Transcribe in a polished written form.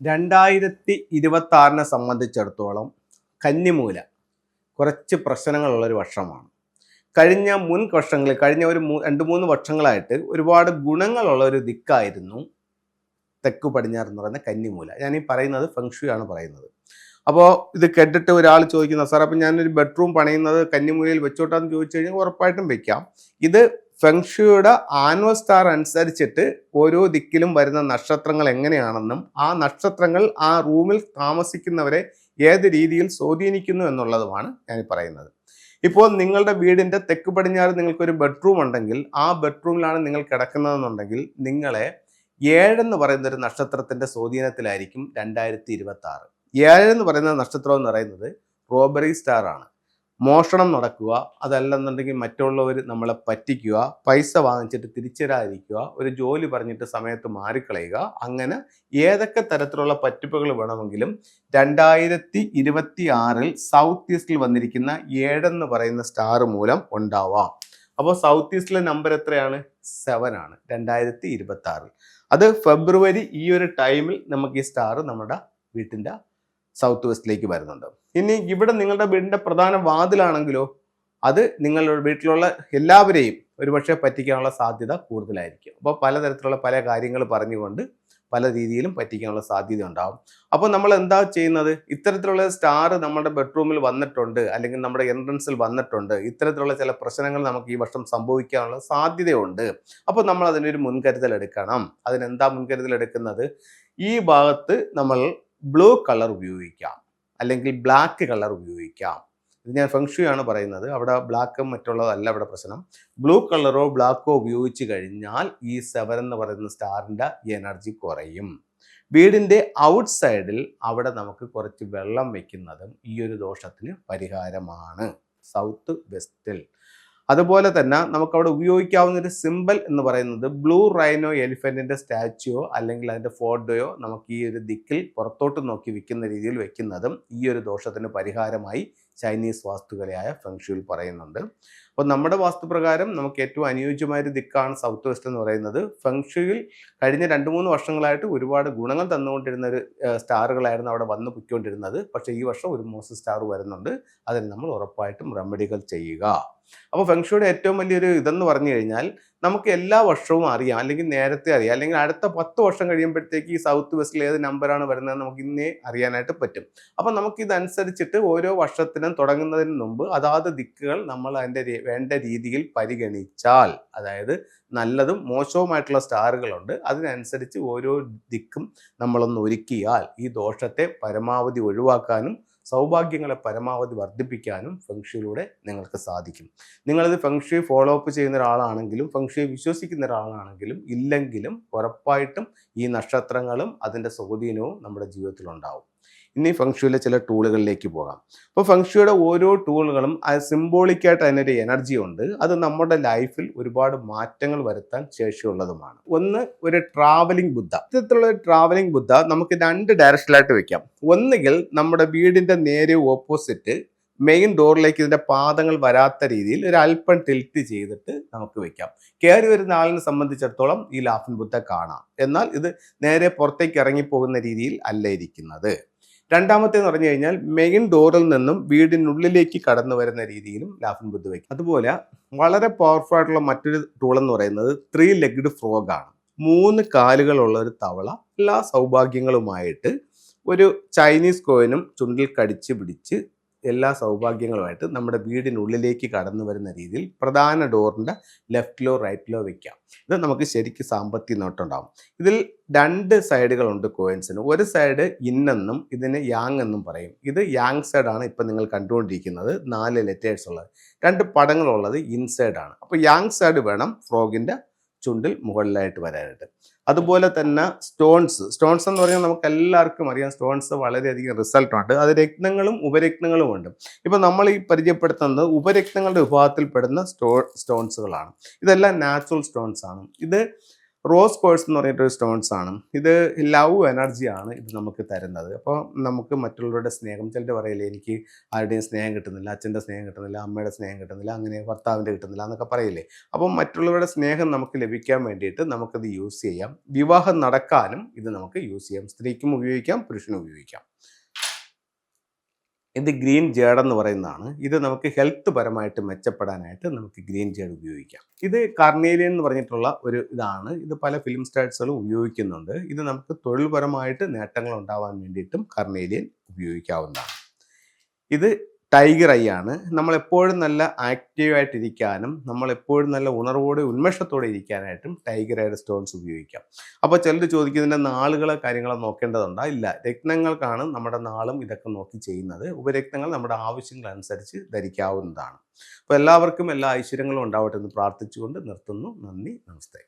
2026 സംബന്ധിച്ചിടത്തോളം കന്നിമൂല കുറച്ച് പ്രശ്നങ്ങളുള്ളൊരു വർഷമാണ്. മുൻ വർഷങ്ങളിൽ കഴിഞ്ഞ ഒരു 2-3 വർഷങ്ങളായിട്ട് ഒരുപാട് ഗുണങ്ങളുള്ള ഒരു ദിക്കായിരുന്നു തെക്ക് പടിഞ്ഞാറ് എന്ന് പറയുന്ന കന്നിമൂല. ഞാൻ ഈ പറയുന്നത് ഫെങ്ഷുയി ആണ് പറയുന്നത്. അപ്പോൾ ഇത് കേട്ടിട്ട് ഒരാൾ ചോദിക്കുന്ന, സാർ അപ്പം ഞാനൊരു ബെഡ്റൂം പണിയുന്നത് കന്നിമൂലയിൽ വെച്ചോട്ടാന്ന് ചോദിച്ചു കഴിഞ്ഞാൽ ഉറപ്പായിട്ടും വെക്കാം. ഇത് ഫെങ്ഷുയുടെ ആനുവൽ സ്റ്റാർ അനുസരിച്ചിട്ട് ഓരോ ദിക്കിലും വരുന്ന നക്ഷത്രങ്ങൾ എങ്ങനെയാണെന്നും ആ നക്ഷത്രങ്ങൾ ആ റൂമിൽ താമസിക്കുന്നവരെ ഏത് രീതിയിൽ സ്വാധീനിക്കുന്നു എന്നുള്ളതുമാണ് ഞാൻ പറയുന്നത്. ഇപ്പോൾ നിങ്ങളുടെ വീടിൻ്റെ തെക്ക് പടിഞ്ഞാറ് നിങ്ങൾക്കൊരു ബെഡ്റൂം ഉണ്ടെങ്കിൽ ആ ബെഡ്റൂമിലാണ് നിങ്ങൾ കിടക്കുന്നതെന്നുണ്ടെങ്കിൽ നിങ്ങളെ 7 എന്ന് പറയുന്ന ഒരു നക്ഷത്രത്തിൻ്റെ സ്വാധീനത്തിലായിരിക്കും 2026. 7 എന്ന് പറയുന്ന നക്ഷത്രം എന്ന് പറയുന്നത് റോബറി സ്റ്റാർ ആണ്. മോഷണം നടക്കുക, അതല്ലെന്നുണ്ടെങ്കിൽ മറ്റുള്ളവർ നമ്മളെ പറ്റിക്കുക, പൈസ വാങ്ങിച്ചിട്ട് തിരിച്ചുതരാതിരിക്കുക, ഒരു ജോലി പറഞ്ഞിട്ട് സമയത്ത് മാറിക്കളയുക, അങ്ങനെ ഏതൊക്കെ തരത്തിലുള്ള പറ്റിപ്പുകൾ വേണമെങ്കിലും 2026 സൗത്ത് ഈസ്റ്റിൽ വന്നിരിക്കുന്ന 7 എന്ന് പറയുന്ന സ്റ്റാർ മൂലം ഉണ്ടാവാം. അപ്പോൾ സൗത്ത് ഈസ്റ്റിലെ നമ്പർ എത്രയാണ്? 7 ആണ് 2026. അത് ഫെബ്രുവരി ഈ ഒരു ടൈമിൽ നമുക്ക് ഈ സ്റ്റാർ നമ്മുടെ വീട്ടിൻ്റെ സൗത്ത് വെസ്റ്റിലേക്ക് വരുന്നുണ്ട്. ഇനി ഇവിടെ നിങ്ങളുടെ വീടിൻ്റെ പ്രധാന വാതിലാണെങ്കിലോ അത് നിങ്ങളുടെ വീട്ടിലുള്ള എല്ലാവരെയും ഒരുപക്ഷെ പറ്റിക്കാനുള്ള സാധ്യത കൂടുതലായിരിക്കും. അപ്പോൾ പലതരത്തിലുള്ള പല കാര്യങ്ങൾ പറഞ്ഞുകൊണ്ട് പല രീതിയിലും പറ്റിക്കാനുള്ള സാധ്യത ഉണ്ടാകും. അപ്പോൾ നമ്മൾ എന്താ ചെയ്യുന്നത്? ഇത്തരത്തിലുള്ള സ്റ്റാർ നമ്മുടെ ബെഡ്റൂമിൽ വന്നിട്ടുണ്ട്, അല്ലെങ്കിൽ നമ്മുടെ എൻട്രൻസിൽ വന്നിട്ടുണ്ട്, ഇത്തരത്തിലുള്ള ചില പ്രശ്നങ്ങൾ നമുക്ക് ഈ വർഷം സംഭവിക്കാനുള്ള സാധ്യതയുണ്ട്. അപ്പോൾ നമ്മൾ അതിനൊരു മുൻകരുതൽ എടുക്കണം. അതിനെന്താ മുൻകരുതൽ എടുക്കുന്നത്? ഈ ഭാഗത്ത് നമ്മൾ ബ്ലൂ കളർ ഉപയോഗിക്കാം, അല്ലെങ്കിൽ ബ്ലാക്ക് കളർ ഉപയോഗിക്കാം. ഇത് ഞാൻ ഫെങ്ഷുയി ആണ് പറയുന്നത്. അവിടെ ബ്ലാക്കും മറ്റുള്ളതല്ല അവിടെ പ്രശ്നം. ബ്ലൂ കളറോ ബ്ലാക്കോ ഉപയോഗിച്ച് കഴിഞ്ഞാൽ ഈ 7 എന്ന് പറയുന്ന സ്റ്റാറിൻ്റെ എനർജി കുറയും. വീടിൻ്റെ ഔട്ട് സൈഡിൽ അവിടെ നമുക്ക് കുറച്ച് വെള്ളം വെക്കുന്നതും ഈ ഒരു ദോഷത്തിന് പരിഹാരമാണ് സൗത്ത് വെസ്റ്റിൽ. അതുപോലെ തന്നെ നമുക്കവിടെ ഉപയോഗിക്കാവുന്ന ഒരു സിമ്പിൾ എന്ന് പറയുന്നത് ബ്ലൂ റൈനോ എലിഫൻറ്റിൻ്റെ സ്റ്റാച്യുവോ അല്ലെങ്കിൽ അതിൻ്റെ ഫോട്ടോയോ നമുക്ക് ഈ ഒരു ദിക്കിൽ പുറത്തോട്ട് നോക്കി വെക്കുന്ന രീതിയിൽ വെക്കുന്നതും ഈ ഒരു ദോഷത്തിന് പരിഹാരമായി ചൈനീസ് വാസ്തുകലയായ ഫെങ്ഷുയിൽ പറയുന്നുണ്ട്. അപ്പോൾ നമ്മുടെ വാസ്തുപ്രകാരം നമുക്ക് ഏറ്റവും അനുയോജ്യമായൊരു ദിക്കാണ് സൗത്ത് വെസ്റ്റ് എന്ന് പറയുന്നത്. ഫെങ്ഷുയിൽ കഴിഞ്ഞ 2-3 വർഷങ്ങളായിട്ട് ഒരുപാട് ഗുണങ്ങൾ തന്നുകൊണ്ടിരുന്ന ഒരു സ്റ്റാറുകളായിരുന്നു അവിടെ വന്ന് പൊയ്ക്കൊണ്ടിരുന്നത്. പക്ഷേ ഈ വർഷം ഒരു മോശം സ്റ്റാർ വരുന്നുണ്ട്. അതിന് നമ്മൾ ഉറപ്പായിട്ടും റെമഡികൾ ചെയ്യുക. അപ്പോൾ ഫെങ്ഷുയുടെ ഏറ്റവും വലിയൊരു ഇതെന്ന് പറഞ്ഞു കഴിഞ്ഞാൽ നമുക്ക് എല്ലാ വർഷവും അറിയാം, അല്ലെങ്കിൽ നേരത്തെ അറിയാം, അല്ലെങ്കിൽ അടുത്ത 10 വർഷം കഴിയുമ്പോഴത്തേക്ക് ഈ സൗത്ത് വെസ്റ്റിൽ ഏത് നമ്പറാണ് വരുന്നത് നമുക്ക് ഇന്നേ അറിയാനായിട്ട് പറ്റും. അപ്പം നമുക്കിതനുസരിച്ചിട്ട് ഓരോ വർഷത്തിനും തുടങ്ങുന്നതിന് മുമ്പ് അതാത് ദിക്കുകൾ നമ്മൾ അതിൻ്റെ വേണ്ട രീതിയിൽ പരിഗണിച്ചാൽ, അതായത് നല്ലതും മോശവുമായിട്ടുള്ള സ്റ്റാറുകളുണ്ട്, അതിനനുസരിച്ച് ഓരോ ദിക്കും നമ്മളൊന്ന് ഒരുക്കിയാൽ ഈ ദോഷത്തെ പരമാവധി ഒഴിവാക്കാനും സൗഭാഗ്യങ്ങളെ പരമാവധി വർദ്ധിപ്പിക്കാനും ഫെങ്ഷുയിലൂടെ നിങ്ങൾക്ക് സാധിക്കും. നിങ്ങളിത് ഫെങ്ഷുയി ഫോളോ അപ്പ് ചെയ്യുന്ന ഒരാളാണെങ്കിലും ഫെങ്ഷുയി വിശ്വസിക്കുന്ന ഒരാളാണെങ്കിലും ഇല്ലെങ്കിലും ഉറപ്പായിട്ടും ഈ നക്ഷത്രങ്ങളും അതിൻ്റെ സ്വാധീനവും നമ്മുടെ ജീവിതത്തിലുണ്ടാവും. ഇനി ഫെങ്ഷുയിലെ ചില ടൂളുകളിലേക്ക് പോകാം. അപ്പോൾ ഫെങ്ഷുയുടെ ഓരോ ടൂളുകളും അത് സിംബോളിക്കായിട്ട് അതിനൊരു എനർജി ഉണ്ട്. അത് നമ്മുടെ ലൈഫിൽ ഒരുപാട് മാറ്റങ്ങൾ വരുത്താൻ ശേഷിയുള്ളതുമാണ്. ഒന്ന്, ഒരു ട്രാവലിംഗ് ബുദ്ധ. ഇത്തരത്തിലുള്ള ട്രാവലിംഗ് ബുദ്ധ നമുക്ക് 2 ഡയറക്ഷനിലായിട്ട് വെക്കാം. ഒന്നുകിൽ നമ്മുടെ വീടിൻ്റെ നേരെ ഓപ്പോസിറ്റ് മെയിൻ ഡോറിലേക്ക് ഇതിൻ്റെ പാദങ്ങൾ വരാത്ത രീതിയിൽ ഒരു അല്പം ടിൽറ്റ് ചെയ്തിട്ട് നമുക്ക് വെക്കാം. കയറി വരുന്ന ആളിനെ സംബന്ധിച്ചിടത്തോളം ഈ ലാഫിംഗ് ബുദ്ധ കാണാം, എന്നാൽ ഇത് നേരെ പുറത്തേക്ക് ഇറങ്ങിപ്പോകുന്ന രീതിയിൽ അല്ല ഇരിക്കുന്നത്. രണ്ടാമത്തേന്ന് പറഞ്ഞു കഴിഞ്ഞാൽ മെയിൻ ഡോറിൽ നിന്നും വീടിനുള്ളിലേക്ക് കടന്നു വരുന്ന രീതിയിലും ലാഫിംഗ് ബുദ്ധ വയ്ക്കും. അതുപോലെ വളരെ പവർഫുൾ ആയിട്ടുള്ള മറ്റൊരു ടൂൾ എന്ന് പറയുന്നത് 3 ലെഗ്ഡ് ഫ്രോഗ് ആണ്. 3 കാലുകളുള്ള ഒരു തവള എല്ലാ സൗഭാഗ്യങ്ങളുമായിട്ട് ഒരു ചൈനീസ് കോയിനും ചുണ്ടിൽ കടിച്ച് പിടിച്ച് എല്ലാ സൗഭാഗ്യങ്ങളുമായിട്ട് നമ്മുടെ വീടിനുള്ളിലേക്ക് കടന്നു വരുന്ന രീതിയിൽ പ്രധാന ഡോറിൻ്റെ ലെഫ്റ്റിലോ റൈറ്റിലോ വെക്കാം. ഇത് നമുക്ക് ശരിക്കും സാമ്പത്തിക നേട്ടമുണ്ടാകും. ഇതിൽ 2 സൈഡുകളുണ്ട് കോയിൻസിന്. ഒരു സൈഡ് ഇൻ എന്നും ഇതിന് യാങ് എന്നും പറയും. ഇത് യാങ് സൈഡാണ് ഇപ്പം നിങ്ങൾ കണ്ടുകൊണ്ടിരിക്കുന്നത്. 4 ലെറ്റേഴ്സ് ഉള്ളത്. 2 പടങ്ങളുള്ളത് ഇൻസൈഡാണ്. അപ്പോൾ യാങ് സൈഡ് വേണം ഫ്രോഗിൻ്റെ ചുണ്ടിൽ മുകളിലായിട്ട് വരാനായിട്ട്. അതുപോലെ തന്നെ സ്റ്റോൺസ് എന്ന് പറഞ്ഞാൽ നമുക്ക് എല്ലാവർക്കും അറിയാം, സ്റ്റോൺസ് വളരെയധികം റിസൾട്ടുണ്ട്. അത് രത്നങ്ങളും ഉപരത്നങ്ങളും ഉണ്ട്. ഇപ്പം നമ്മൾ ഈ പരിചയപ്പെടുത്തുന്നത് ഉപരത്നങ്ങളുടെ വിഭാഗത്തിൽപ്പെടുന്ന സ്റ്റോൺസുകളാണ്. ഇതെല്ലാം നാച്ചുറൽ സ്റ്റോൺസ് ആണ്. ഇത് റോസ് ക്വാർട്സ് എന്ന് പറഞ്ഞിട്ടൊരു സ്റ്റോൺസ് ആണ്. ഇത് ലവ് എനർജിയാണ് ഇത് നമുക്ക് തരുന്നത്. അപ്പോൾ നമുക്ക് മറ്റുള്ളവരുടെ സ്നേഹം, ചിലർ പറയില്ലേ എനിക്ക് ആരുടെയും സ്നേഹം കിട്ടുന്നില്ല, അച്ഛൻ്റെ സ്നേഹം കിട്ടുന്നില്ല, അമ്മയുടെ സ്നേഹം കിട്ടുന്നില്ല, അങ്ങനെ ഭർത്താവിൻ്റെ കിട്ടുന്നില്ല എന്നൊക്കെ പറയില്ലേ. അപ്പം മറ്റുള്ളവരുടെ സ്നേഹം നമുക്ക് ലഭിക്കാൻ വേണ്ടിയിട്ട് നമുക്കിത് യൂസ് ചെയ്യാം. വിവാഹം നടക്കാനും ഇത് നമുക്ക് യൂസ് ചെയ്യാം. സ്ത്രീക്കും ഉപയോഗിക്കാം, പുരുഷനും ഉപയോഗിക്കാം. ഇത് ഗ്രീൻ ജേഡ് എന്ന് പറയുന്നതാണ്. ഇത് നമുക്ക് ഹെൽത്ത് പരമായിട്ട് മെച്ചപ്പെടാനായിട്ട് നമുക്ക് ഗ്രീൻ ജേഡ് ഉപയോഗിക്കാം. ഇത് കാർണേലിയൻ എന്ന് പറഞ്ഞിട്ടുള്ള ഒരു ഇതാണ്. ഇത് പല ഫിലിം സ്റ്റാർസുകളും ഉപയോഗിക്കുന്നുണ്ട്. ഇത് നമുക്ക് തൊഴിൽപരമായിട്ട് നേട്ടങ്ങൾ ഉണ്ടാവാൻ വേണ്ടിയിട്ടും കാർണേലിയൻ ഉപയോഗിക്കാവുന്നതാണ്. ഇത് ടൈഗർ ഐ ആണ്. നമ്മളെപ്പോഴും നല്ല ആക്റ്റീവായിട്ടിരിക്കാനും നമ്മളെപ്പോഴും നല്ല ഉണർവോടെ ഉന്മേഷത്തോടെ ഇരിക്കാനായിട്ടും ടൈഗർ ഐയുടെ സ്റ്റോൺസ് ഉപയോഗിക്കാം. അപ്പോൾ ചിലർ ചോദിക്കുന്നതിൻ്റെ നാളുകളോ കാര്യങ്ങളോ നോക്കേണ്ടതുണ്ടോ? ഇല്ല, രത്നങ്ങൾക്കാണ് നമ്മുടെ നാളും ഇതൊക്കെ നോക്കി ചെയ്യുന്നത്. ഉപരത്നങ്ങൾ നമ്മുടെ ആവശ്യങ്ങളനുസരിച്ച് ധരിക്കാവുന്നതാണ്. അപ്പോൾ എല്ലാവർക്കും എല്ലാ ഐശ്വര്യങ്ങളും ഉണ്ടാവട്ടെ എന്ന് പ്രാർത്ഥിച്ചുകൊണ്ട് നിർത്തുന്നു. നന്ദി, നമസ്തേ.